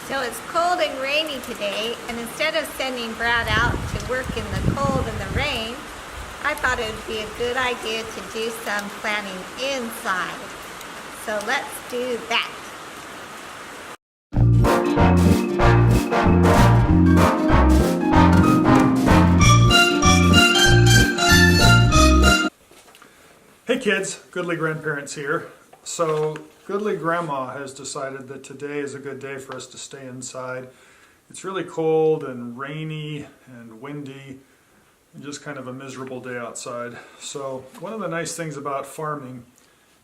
So it's cold and rainy today, and instead of sending Brad out to work in the cold and the rain, I thought it would be a good idea to do some planting inside. So let's do that. Hey kids, Goodly Grandparents here. So Goodly Grandma has decided that today is a good day for us to stay inside. It's really cold and rainy and windy and just kind of a miserable day outside. So one of the nice things about farming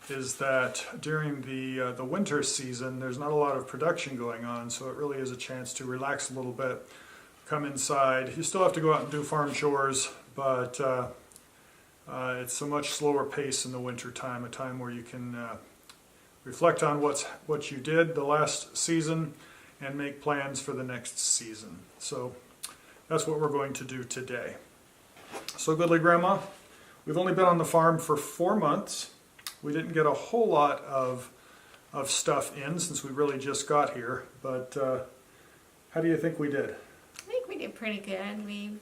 is that during the winter season there's not a lot of production going on, so it really is a chance to relax a little bit, come inside. You still have to go out and do farm chores, but it's a much slower pace in the winter time, a time where you can reflect on what you did the last season and make plans for the next season. So that's what we're going to do today. So Goodly Grandma, we've only been on the farm for 4 months. We didn't get a whole lot of stuff in since we really just got here, but how do you think we did? I think we did pretty good. We've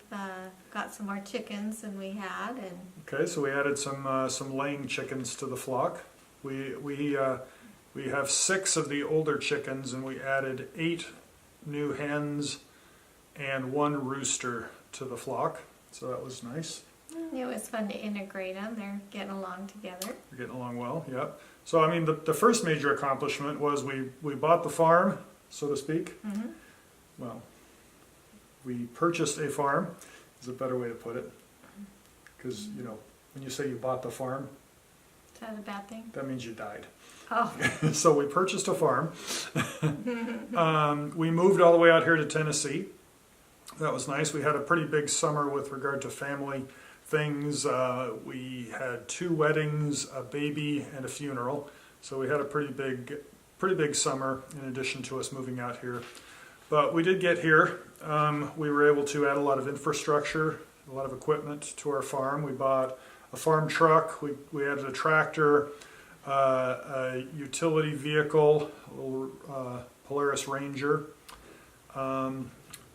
got some more chickens than we had, and Okay, so we added some laying chickens to the flock. We have 6 of the older chickens, and we added 8 new hens and 1 rooster to the flock. So that was nice. it was fun to integrate them. They're getting along together. We're getting along well, yeah. So I mean, the first major accomplishment was we bought the farm, so to speak. Mm-hmm. Well, we purchased a farm is a better way to put it, because you know when you say you bought the farm, Is that a bad thing? that means you died. Oh, So we purchased a farm. We moved all the way out here to Tennessee. That was nice. We had a pretty big summer with regard to family things. We had 2 weddings, a baby, and a funeral. So we had a pretty big summer in addition to us moving out here. But we did get here. We were able to add a lot of infrastructure, a lot of equipment to our farm. We bought a farm truck. We added a tractor, a utility vehicle, a little Polaris Ranger.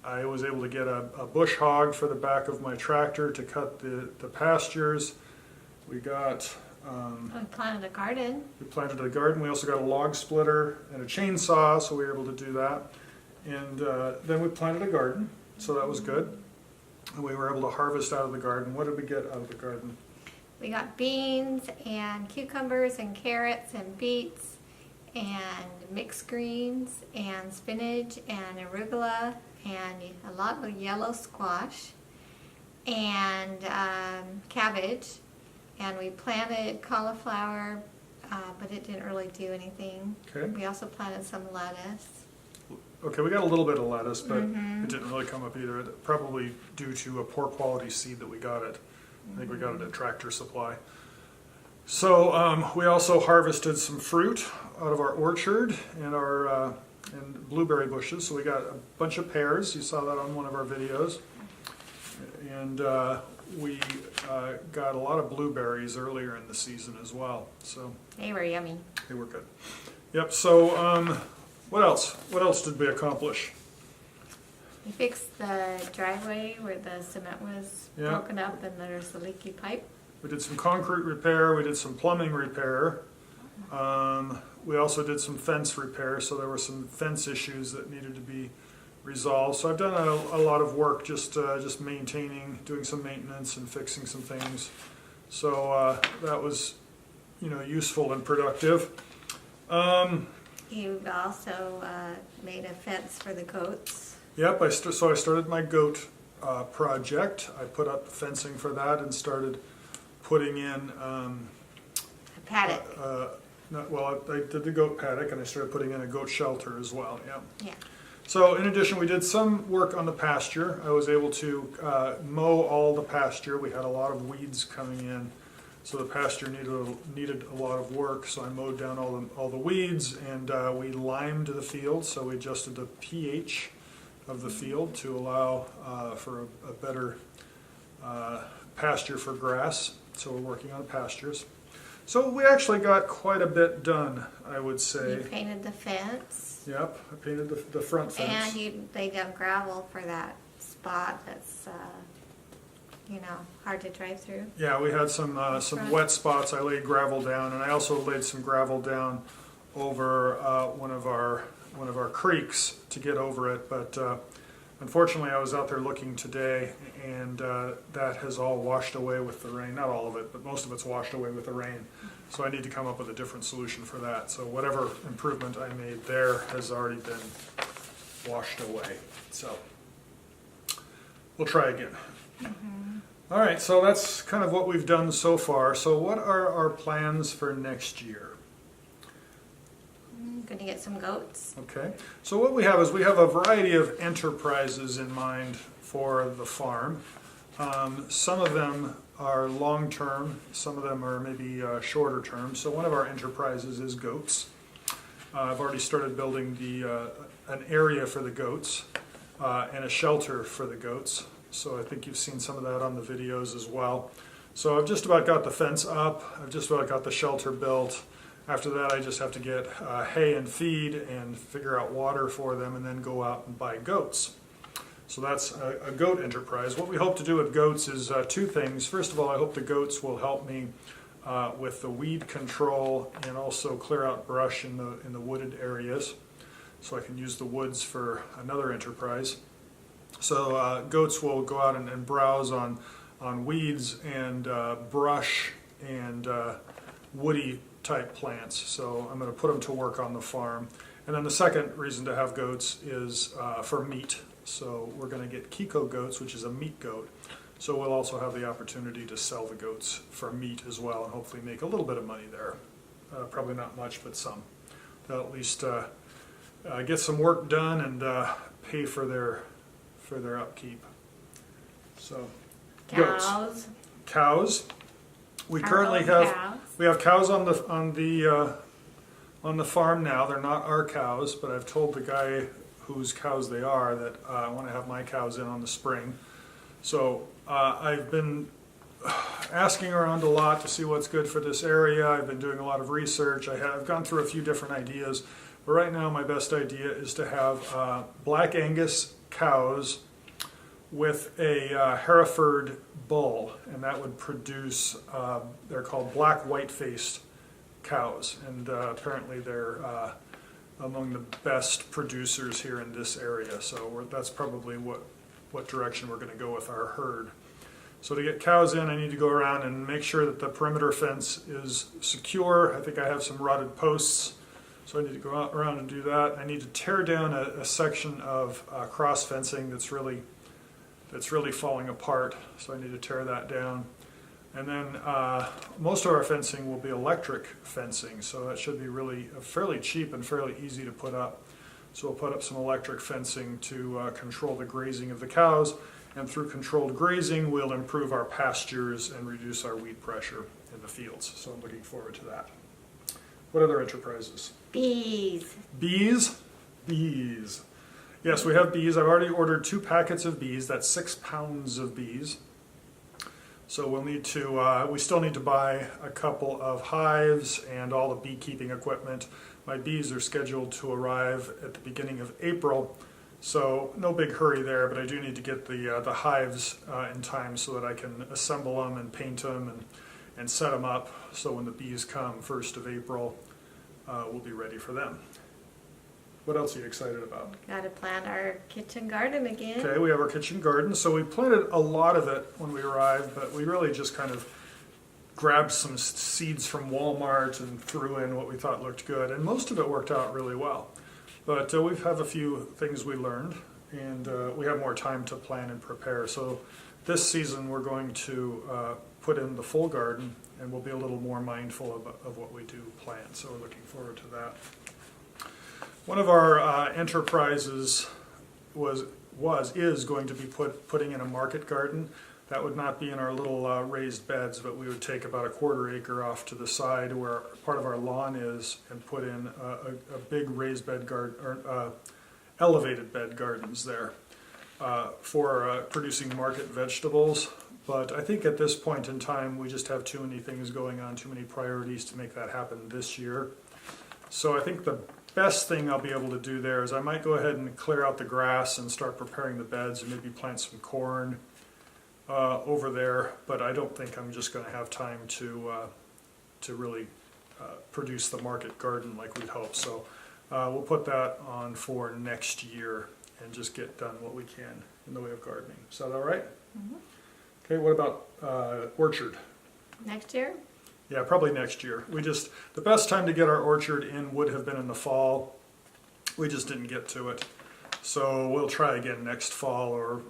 I was able to get a bush hog for the back of my tractor to cut the pastures. We got we planted a garden. we planted a garden. We also got a log splitter and a chainsaw, so we were able to do that. And then we planted a garden, so that was good. And we were able to harvest out of the garden. What did we get out of the garden? We got beans and cucumbers and carrots and beets and mixed greens and spinach and arugula and a lot of yellow squash and cabbage. And we planted cauliflower, but it didn't really do anything. Okay. We also planted some lettuce. Okay, we got a little bit of lettuce, but it didn't really come up either. Probably due to a poor quality seed that we got it. I think we got it at Tractor Supply. So we also harvested some fruit out of our orchard and our and blueberry bushes. So we got a bunch of pears. You saw that on one of our videos. And we got a lot of blueberries earlier in the season as well. So They were yummy. they were good. Yep. So what else? What else did we accomplish? We fixed the driveway where the cement was Yeah. broken up and there's a leaky pipe. We did some concrete repair. We did some plumbing repair. We also did some fence repair. So there were some fence issues that needed to be resolved. So I've done a lot of work just maintaining, doing some maintenance and fixing some things. So that was, useful and productive. You've also made a fence for the goats. Yep. So I started my goat project. I put up fencing for that and started putting in. A paddock. I did the goat paddock and I started putting in a goat shelter as well. Yeah. Yeah. So in addition, we did some work on the pasture. I was able to mow all the pasture. We had a lot of weeds coming in, so the pasture needed a lot of work. So I mowed down all the weeds, and we limed the field. So we adjusted the pH of the field to allow for a better pasture for grass. So we're working on pastures. So we actually got quite a bit done, I would You say. painted the fence, Yep, I painted the front fence. and they dug gravel for that spot that's, hard to drive through. Yeah, we had some Front. wet spots. I laid gravel down, and I also laid some gravel down over one of our creeks to get over it. But unfortunately, I was out there looking today, and that has all washed away with the rain. Not all of it, but most of it's washed away with the rain. So I need to come up with a different solution for that. So whatever improvement I made there has already been washed away. So we'll try again. All right, so that's kind of what we've done so far. So what are our plans for next year? Gonna get some goats. Okay, so what we have is we have a variety of enterprises in mind for the farm. Some of them are long-term, some of them are maybe shorter term. So one of our enterprises is goats. I've already started building an area for the goats and a shelter for the goats. So I think you've seen some of that on the videos as well. So I've just about got the fence up. I've just about got the shelter built. After that, I just have to get hay and feed and figure out water for them, and then go out and buy goats. So that's a goat enterprise. What we hope to do with goats is two things. First of all, I hope the goats will help me with the weed control and also clear out brush in the wooded areas, so I can use the woods for another enterprise. So goats will go out and browse on weeds and brush and woody type plants. So I'm going to put them to work on the farm. And then the second reason to have goats is for meat. So we're going to get Kiko goats, which is a meat goat. So we'll also have the opportunity to sell the goats for meat as well, and hopefully make a little bit of money there. Probably not much, but some. They'll at least get some work done and pay for their upkeep. So goats. Cows. We currently have cows on the farm now. They're not our cows, but I've told the guy whose cows they are that I want to have my cows in on the spring. So I've been asking around a lot to see what's good for this area. I've been doing a lot of research. I've gone through a few different ideas, but right now my best idea is to have Black Angus cows with a Hereford bull, and that would produce, they're called black white-faced cows, and apparently they're among the best producers here in this area, so that's probably what direction we're going to go with our herd. So to get cows in, I need to go around and make sure that the perimeter fence is secure. I think I have some rotted posts, so I need to go out around and do that. I need to tear down a section of cross fencing that's really falling apart, so I need to tear that down. And then most of our fencing will be electric fencing, so that should be really fairly cheap and fairly easy to put up. So we'll put up some electric fencing to control the grazing of the cows, and through controlled grazing we'll improve our pastures and reduce our weed pressure in the fields. So I'm looking forward to that. What other enterprises? Bees. Bees? Bees. Yes, we have bees. I've already ordered 2 packets of bees. That's 6 pounds of bees. So we'll need to, we still need to buy a couple of hives and all the beekeeping equipment. My bees are scheduled to arrive at the beginning of April, so no big hurry there, but I do need to get the hives in time so that I can assemble them and paint them and set them up, so when the bees come 1st of April, we'll be ready for them. What else are you excited about? Gotta plant our kitchen garden again. Okay, we have our kitchen garden. So we planted a lot of it when we arrived, but we really just kind of grabbed some seeds from Walmart and threw in what we thought looked good. And most of it worked out really well. But we have a few things we learned, and we have more time to plan and prepare. So this season we're going to put in the full garden, and we'll be a little more mindful of what we do plant. So we're looking forward to that. One of our enterprises is going to be putting in a market garden. That would not be in our little raised beds, but we would take about a 1/4 acre off to the side where part of our lawn is and put in a big raised bed garden, or elevated bed gardens there. for producing market vegetables. But I think at this point in time, we just have too many things going on, too many priorities to make that happen this year. So I think the best thing I'll be able to do there is I might go ahead and clear out the grass and start preparing the beds and maybe plant some corn over there. But I don't think I'm just going to have time to really produce the market garden like we'd hope. So we'll put that on for next year and just get done what we can in the way of gardening. Is that all right? Mm-hmm. Okay, what about orchard? Next year? Yeah, probably next year. The best time to get our orchard in would have been in the fall. We just didn't get to it. So we'll try again next fall, or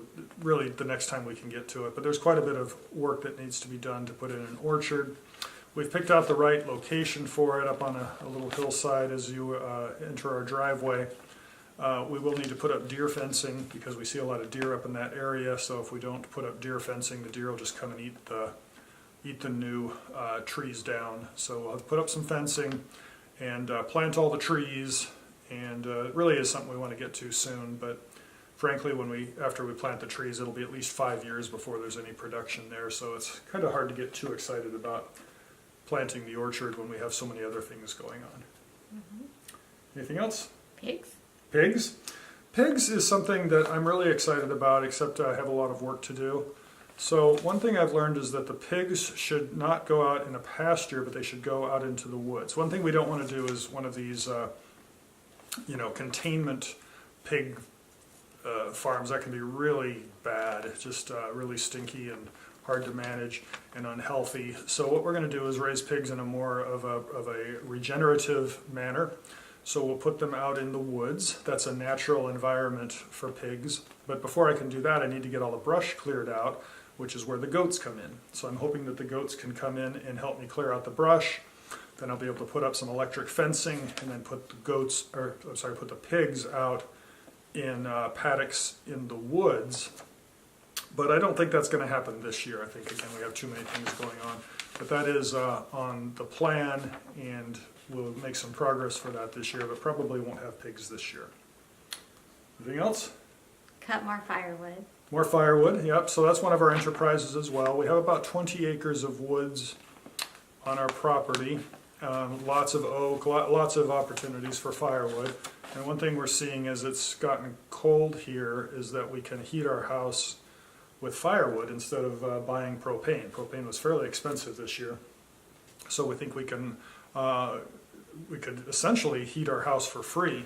really the next time we can get to it. But there's quite a bit of work that needs to be done to put in an orchard. We've picked out the right location for it up on a little hillside as you enter our driveway. We will need to put up deer fencing because we see a lot of deer up in that area. So if we don't put up deer fencing, the deer will just come and eat the new trees down. So we'll have to put up some fencing and plant all the trees. And it really is something we want to get to soon. But frankly, after we plant the trees, it'll be at least 5 years before there's any production there. So it's kind of hard to get too excited about planting the orchard when we have so many other things going on. Mm-hmm. Anything else? Pigs? Pigs? Pigs is something that I'm really excited about, except I have a lot of work to do. So one thing I've learned is that the pigs should not go out in a pasture, but they should go out into the woods. One thing we don't want to do is one of these, containment pig farms. That can be really bad, just really stinky and hard to manage and unhealthy. So what we're going to do is raise pigs in a more of a regenerative manner. So we'll put them out in the woods. That's a natural environment for pigs. But before I can do that, I need to get all the brush cleared out, which is where the goats come in. So I'm hoping that the goats can come in and help me clear out the brush. Then I'll be able to put up some electric fencing and then put the pigs out in paddocks in the woods. But I don't think that's going to happen this year. I think, again, we have too many things going on. But that is on the plan, and we'll make some progress for that this year, but probably won't have pigs this year. Anything else? Cut more firewood. More firewood, yep. So that's one of our enterprises as well. We have about 20 acres of woods on our property. Lots of oak, lots of opportunities for firewood. And one thing we're seeing as it's gotten cold here is that we can heat our house with firewood instead of buying propane. Propane was fairly expensive this year. So we think we could essentially heat our house for free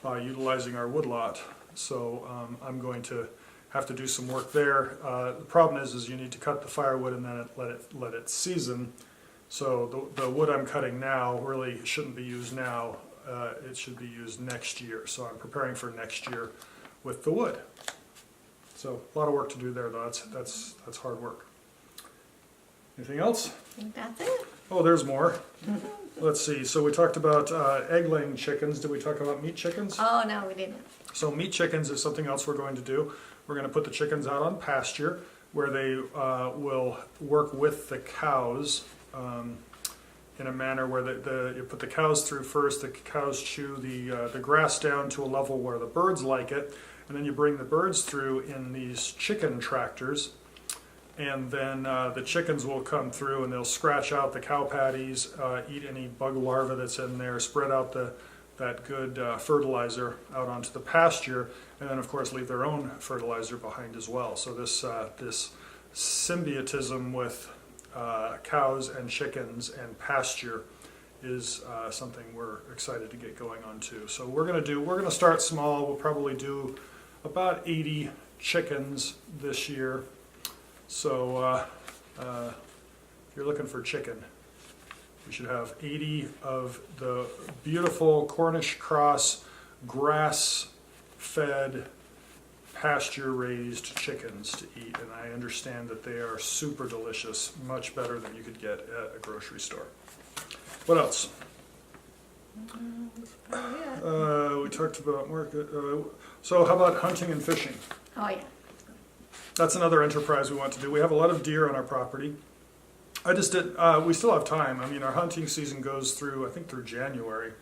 by utilizing our woodlot. So I'm going to have to do some work there. The problem is you need to cut the firewood and then let it season. So the wood I'm cutting now really shouldn't be used now. It should be used next year. So I'm preparing for next year with the wood. So a lot of work to do there, though. That's hard work. Anything else? I think that's it. Oh, there's more. Let's see. So we talked about egg-laying chickens. Did we talk about meat chickens? Oh, no, we didn't. So meat chickens is something else we're going to do. We're going to put the chickens out on pasture where they will work with the cows in a manner where you put the cows through first. The cows chew the grass down to a level where the birds like it, and then you bring the birds through in these chicken tractors. And then the chickens will come through and they'll scratch out the cow patties, eat any bug larvae that's in there, spread out that good fertilizer out onto the pasture, and then of course leave their own fertilizer behind as well. So this symbiotism with cows and chickens and pasture is something we're excited to get going on too. So we're going to start small. We'll probably do about 80 chickens this year. So if you're looking for chicken, we should have 80 of the beautiful Cornish cross grass-fed pasture-raised chickens to eat. And I understand that they are super delicious, much better than you could get at a grocery store. What else? We talked about market. So how about hunting and fishing? Oh, yeah. That's another enterprise we want to do. We have a lot of deer on our property. We still have time. I mean, our hunting season goes through, I think, through January.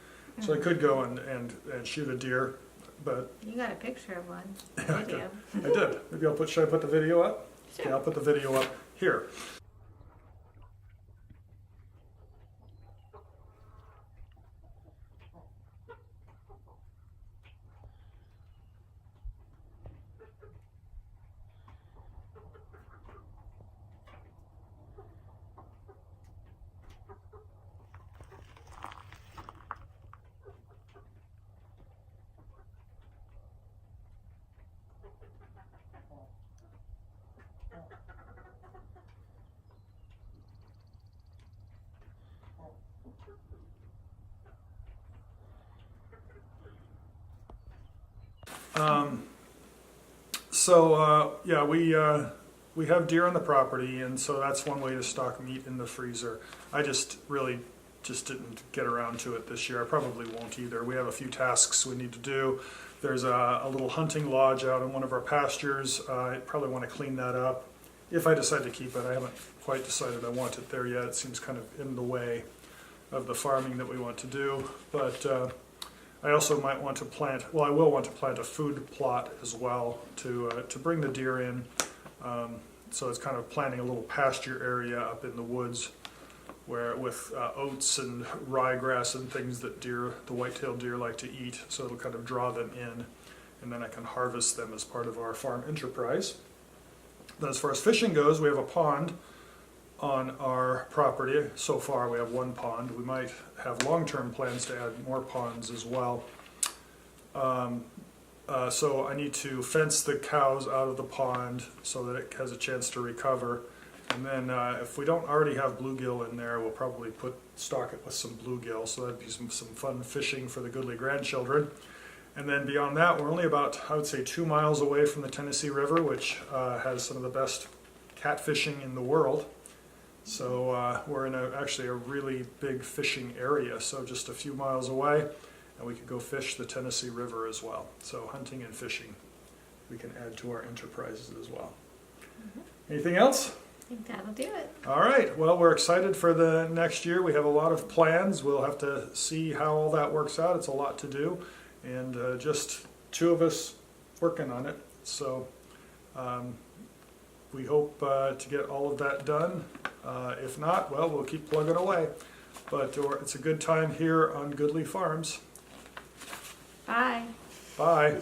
So I could go and shoot a deer. but You got a picture of one. I Video. did. Maybe should I put the video up? Sure. Yeah, I'll put the video up here. Yeah, we have deer on the property, and so that's one way to stock meat in the freezer. I just really just didn't get around to it this year. I probably won't either. We have a few tasks we need to do. There's a little hunting lodge out in one of our pastures. I probably want to clean that up if I decide to keep it. I haven't quite decided I want it there yet. It seems kind of in the way of the farming that we want to do, but I also might want to plant, well, I will want to plant a food plot as well to bring the deer in. So it's kind of planting a little pasture area up in the woods where with oats and ryegrass and things that the white-tailed deer like to eat. So it'll kind of draw them in, and then I can harvest them as part of our farm enterprise. Then as far as fishing goes, we have a pond on our property. So far we have one pond. We might have long-term plans to add more ponds as well. So I need to fence the cows out of the pond so that it has a chance to recover. And then if we don't already have bluegill in there, we'll probably stock it with some bluegill. So that'd be some fun fishing for the Goodley grandchildren. And then beyond that, we're only about, I would say, 2 miles away from the Tennessee River, which has some of the best catfishing in the world. So we're in actually a really big fishing area, so just a few miles away, and we could go fish the Tennessee River as well. So hunting and fishing we can add to our enterprises as well. Anything else? I think that'll do it. All right, well, we're excited for the next year. We have a lot of plans. We'll have to see how all that works out. It's a lot to do, and just 2 of us working on it. So we hope to get all of that done. If not, well, we'll keep plugging away. But it's a good time here on Goodley Farms. Bye. Bye.